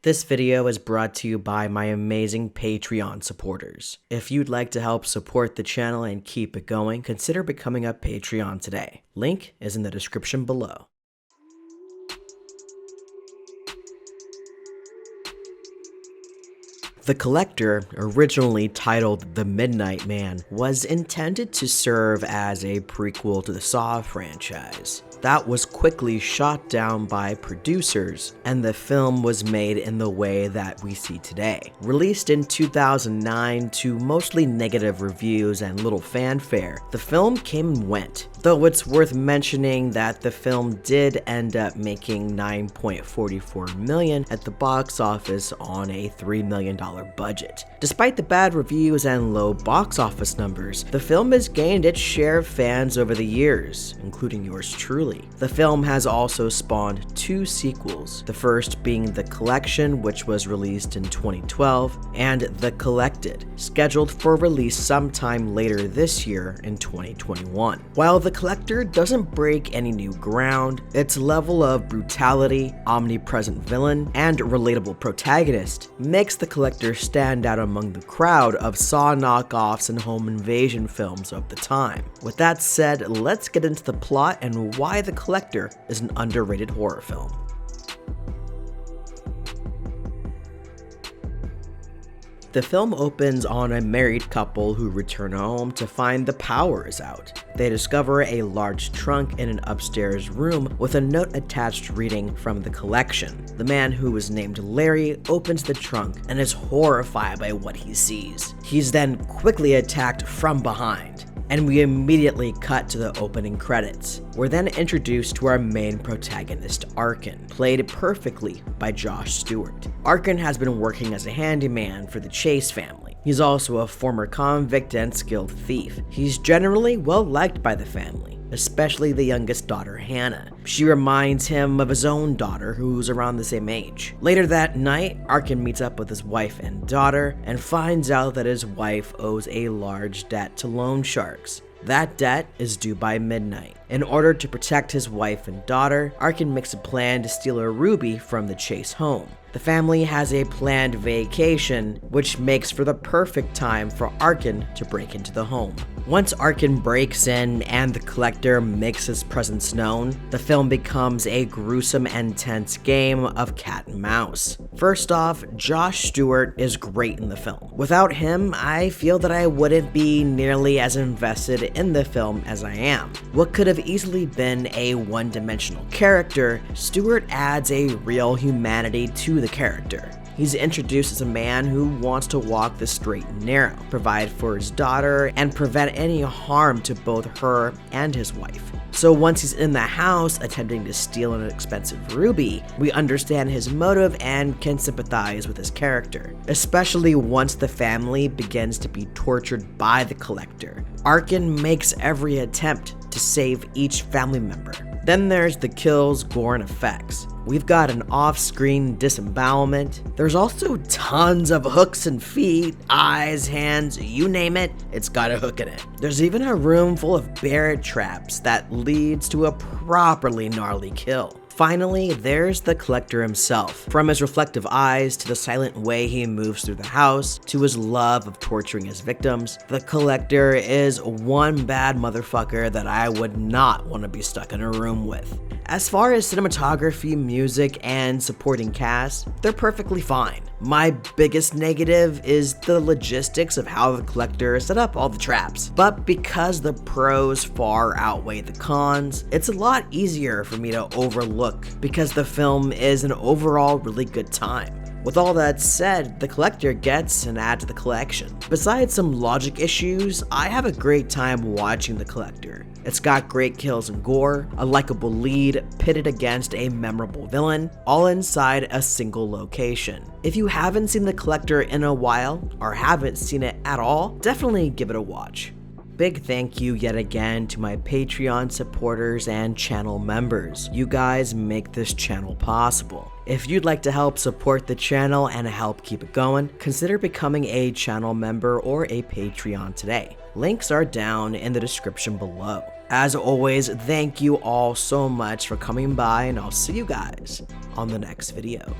This video is brought to you by my amazing Patreon supporters. If you'd like to help support the channel and keep it going, consider becoming a Patreon today. Link is in the description below. The Collector, originally titled The Midnight Man, was intended to serve as a prequel to the Saw franchise. That was quickly shot down by producers, and the film was made in the way that we see today. Released in 2009 to mostly negative reviews and little fanfare, the film came and went, though it's worth mentioning that the film did end up making $9.44 million at the box office on a $3 million budget. Despite the bad reviews and low box office numbers, the film has gained its share of fans over the years, including yours truly. The film has also spawned two sequels, the first being The Collection, which was released in 2012, and The Collected, scheduled for release sometime later this year in 2021. While The Collector doesn't break any new ground, its level of brutality, omnipresent villain, and relatable protagonist makes The Collector stand out among the crowd of Saw knockoffs and home invasion films of the time. With that said, let's get into the plot and why The Collector is an underrated horror film. The film opens on a married couple who return home to find the power is out. They discover a large trunk in an upstairs room with a note attached reading from The Collection. The man, who is named Larry, opens the trunk and is horrified by what he sees. He's then quickly attacked from behind, and we immediately cut to the opening credits. We're then introduced to our main protagonist, Arkin, played perfectly by Josh Stewart. Arkin has been working as a handyman for the Chase family. He's also a former convict and skilled thief. He's generally well liked by the family, especially the youngest daughter, Hannah. She reminds him of his own daughter, who's around the same age. Later that night, Arkin meets up with his wife and daughter and finds out that his wife owes a large debt to loan sharks. That debt is due by midnight. In order to protect his wife and daughter, Arkin makes a plan to steal a ruby from the Chase home. The family has a planned vacation, which makes for the perfect time for Arkin to break into the home. Once Arkin breaks in and the Collector makes his presence known, the film becomes a gruesome and tense game of cat and mouse. First off, Josh Stewart is great in the film. Without him, I feel that I wouldn't be nearly as invested in the film as I am. What could have easily been a one-dimensional character, Stewart adds a real humanity to the character. He's introduced as a man who wants to walk the straight and narrow, provide for his daughter, and prevent any harm to both her and his wife. So once he's in the house attempting to steal an expensive ruby, we understand his motive and can sympathize with his character, especially once the family begins to be tortured by the Collector. Arkin makes every attempt to save each family member. Then there's the kills, gore, and effects. We've got an off-screen disembowelment. There's also tons of hooks and feet, eyes, hands, you name it, it's got a hook in it. There's even a room full of bear traps that leads to a properly gnarly kill. Finally, there's the Collector himself. From his reflective eyes to the silent way he moves through the house to his love of torturing his victims, the Collector is one bad motherfucker that I would not want to be stuck in a room with. As far as cinematography, music, and supporting cast, they're perfectly fine. My biggest negative is the logistics of how the Collector set up all the traps. But because the pros far outweigh the cons, it's a lot easier for me to overlook because the film is an overall really good time. With all that said, The Collector gets an add to the collection. Besides some logic issues, I have a great time watching The Collector. It's got great kills and gore, a likable lead pitted against a memorable villain, all inside a single location. If you haven't seen The Collector in a while, or haven't seen it at all, definitely give it a watch. Big thank you yet again to my Patreon supporters and channel members. You guys make this channel possible. If you'd like to help support the channel and help keep it going, consider becoming a channel member or a Patreon today. Links are down in the description below. As always, thank you all so much for coming by, and I'll see you guys on the next video.